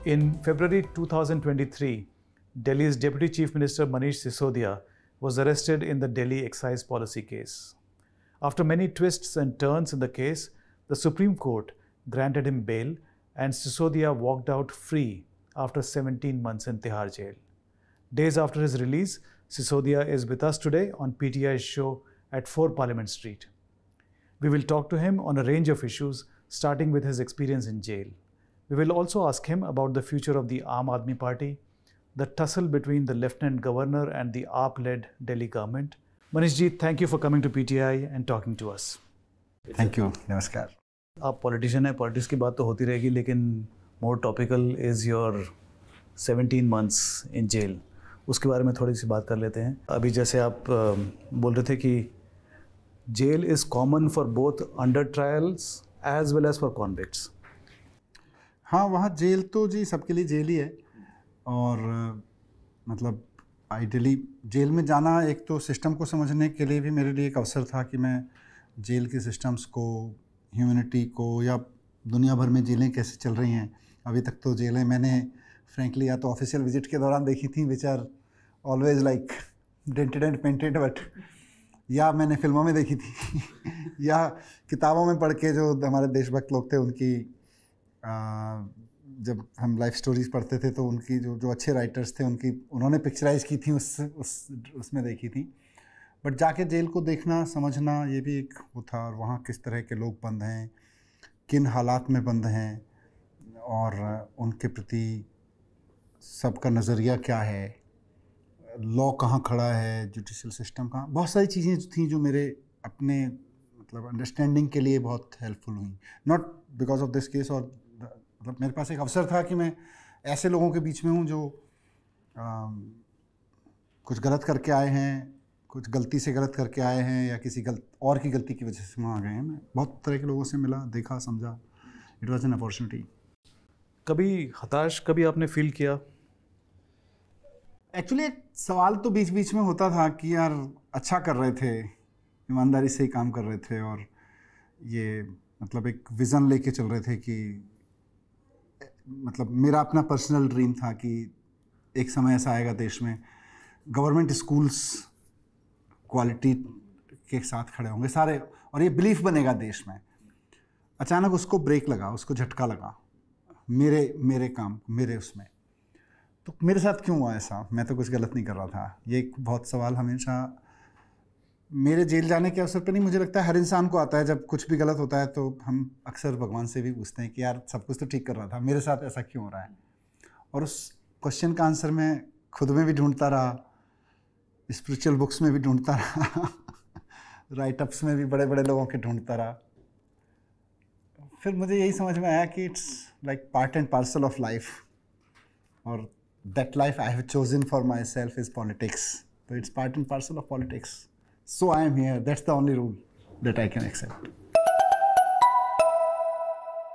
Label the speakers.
Speaker 1: In February 2023, Delhi's Deputy Chief Minister Manish Sisodia was arrested in the Delhi excise policy case. After many twists and turns in the case, the Supreme Court granted him bail and Sisodia walked out free after 17 months in Tihar jail. Days after his release, Sisodia is with us today on PTI's show at 4 Parliament Street. We will talk to him on a range of issues, starting with his experience in jail. We will also ask him about the future of the Aam Aadmi Party, the tussle between the Lieutenant Governor and the AAP-led Delhi government. Manish ji, thank you for coming to PTI and talking to us.
Speaker 2: Thank you. Namaskar.
Speaker 1: आप politician हैं, politics की बात तो होती रहेगी, लेकिन more topical is your 17 months in jail. उसके बारे में थोड़ी सी बात कर लेते हैं. अभी जैसे आप बोल रहे थे कि jail is common for both under trials as well as for convicts.
Speaker 2: हाँ, वहाँ जेल तो जी सबके लिए जेल ही है. और मतलब आइडियली जेल में जाना एक तो सिस्टम को समझने के लिए भी मेरे लिए एक अवसर था कि मैं जेल के सिस्टम्स को, ह्यूमैनिटी को, या दुनिया भर में जेलें कैसे चल रही हैं. अभी तक तो जेलें मैंने फ्रेंकली या तो ऑफिशियल विजिट के दौरान देखी थी, which are always like dented and painted, but yeah मैंने फिल्मों में देखी थी या किताबों में पढ़ के जो हमारे देशभक्त लोग थे उनकी जब हम लाइफ स्टोरीज पढ़ते थे तो उनकी जो अच्छे राइटर्स थे उन्होंने पिक्चराइज की थी, उसमें देखी थी. बट जाके जेल को देखना, समझना, ये भी एक वो था. और वहाँ किस तरह के लोग बंद हैं, किन हालात में बंद हैं, और उनके प्रति सबका नज़रिया क्या है, लॉ कहाँ खड़ा है, जुडिशल सिस्टम कहाँ, बहुत सारी चीज़ें थी जो मेरे अपने मतलब अंडरस्टैंडिंग के लिए बहुत हेल्पफुल हुई. Not because of this case, और मतलब मेरे पास एक अवसर था कि मैं ऐसे लोगों के बीच में हूँ जो कुछ गलत करके आए हैं, कुछ गलती से गलत करके आए हैं, या किसी और की गलती की वजह से वहाँ आ गए हैं. मैं बहुत तरह के लोगों से मिला, देखा, समझा. It was an opportunity. कभी
Speaker 1: हताश कभी आपने फील किया?
Speaker 2: एक्चुअली एक सवाल तो बीच बीच में होता था कि यार अच्छा कर रहे थे, ईमानदारी से ही काम कर रहे थे, और ये मतलब एक विज़न लेके चल रहे थे कि मतलब मेरा अपना पर्सनल ड्रीम था कि एक समय ऐसा आएगा देश में गवर्नमेंट स्कूल्स क्वालिटी के साथ खड़े होंगे सारे, और ये बिलीफ बनेगा देश में. अचानक उसको ब्रेक लगा, उसको झटका लगा मेरे काम, मेरे उसमें. तो मेरे साथ क्यों हुआ ऐसा? मैं तो कुछ गलत नहीं कर रहा था. ये एक बहुत सवाल हमेशा मेरे जेल जाने के अवसर पे नहीं, मुझे लगता है हर इंसान को आता है. जब कुछ भी गलत होता है तो हम अक्सर भगवान से भी पूछते हैं कि यार सब कुछ तो ठीक कर रहा था, मेरे साथ ऐसा क्यों हो रहा है. और उस क्वेश्चन का आंसर मैं खुद में भी ढूंढता रहा, स्पिरिचुअल बुक्स में भी ढूंढता रहा राइटअप्स में भी बड़े बड़े लोगों के ढूंढता रहा. फिर मुझे यही समझ में आया कि it's like part and parcel of life, और that life I have chosen for myself is politics. तो it's part and parcel of politics. So I am here. That's the only rule that I can accept.